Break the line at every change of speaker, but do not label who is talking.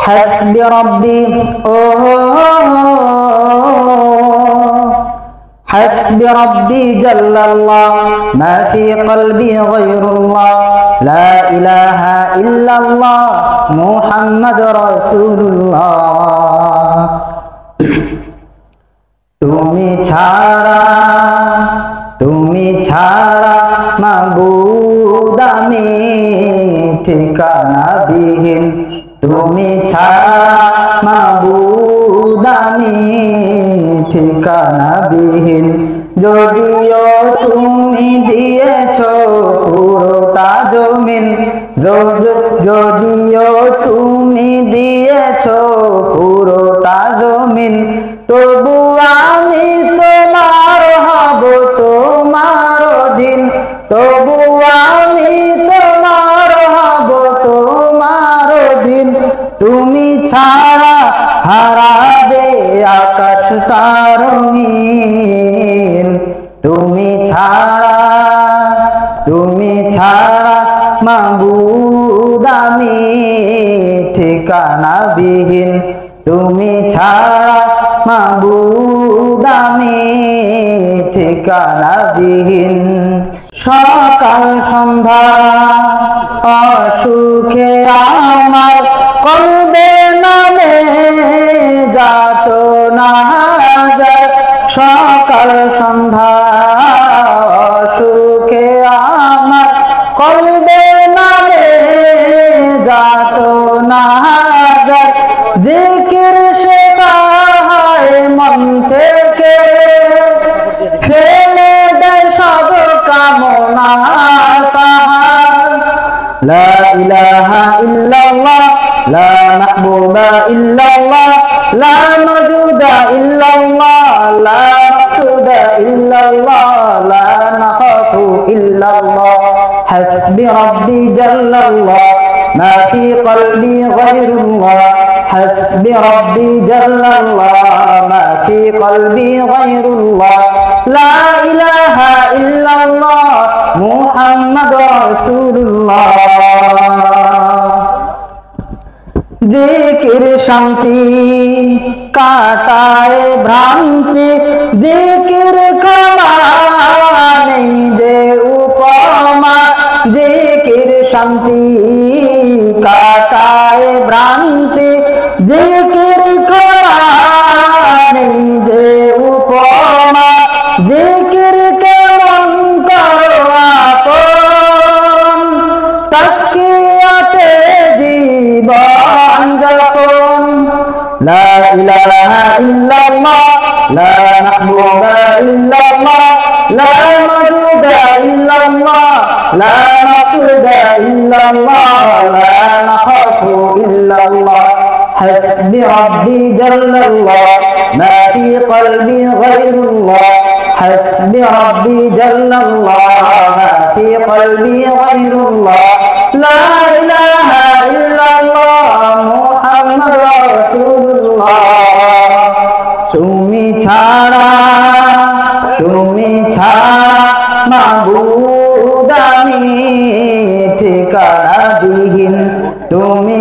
হাসবি রব্বি حسبي ربي جل الله ما في قلبي غير الله لا إله إلا الله محمد رسول الله তুমি ছাড়া মাবুদ আমি ঠিকানাবিহীন তুমি ছাড়া মাবুদ আমি ঠিকানাবিহীন যদিও তুমি দিয়েছো পুরোটা জমিন যদিও তুমি দিয়েছো পুরোটা জমিন তবু আমি তোমার হব তোমার অধীন তবু আমি তোমার হব তোমার অধীন তুমি ছাড়া হারাবে আকাশটা রঙিন তুমি ছাড়া মাবুদ আমি ঠিকানাবিহীন তুমি ছাড়া মাবুদ আমি ঠিকানাবিহীন সকাল সন্ধ্যা অসুখে আমার কলবে নামে যাতনা যায় সকাল সন্ধ্যা অসুখে আমার কলবে নামে যাতনা যায় জিকির শেখা হয় মন থেকে ফেলে দেয় সব কামনা তাহার লা ইলাহা ইল্লাল্লাহ লা মাহবুবা ইল্লাল্লাহ লা মাওজুদা ইল্লাল্লাহ লা মাকসুদা ইল্লাল্লাহ লা নাখাফু ইল্লাল্লাহ হাসবি রব্বি জাল্লাল্লাহ ما في قلبي غير الله حسبي ربي جل الله ما في قلبي غير الله لا إله إلا الله محمد رسول الله জিকির শান্তি কাটায় ভ্রান্তি জিকির ক্ষমা নেই যে উপমা জিকির শান্তি কাটায় ভ্রান্তি জিকির ক্ষমা নেই যে উপমা জিকির কেমন করো আপন তাজকিয়াতে জীবন যাপন লা ইলাহা ইল্লাল্লাহ লা মাহবুবা ইল্লাল্লাহ লা মাওজুদা ইল্লাল্লাহ লা মাকসুদা ইল্লাল্লাহ লা নাখাফু ইল্লাল্লাহ حسبي ربي جل الله ما في قلبي غير الله حسبي ربي جل الله ما في قلبي غير الله لا إله إلا الله محمد رسول الله তুমি ছাড়া মাবুদ আমি ঠিকানাবিহীন তুমি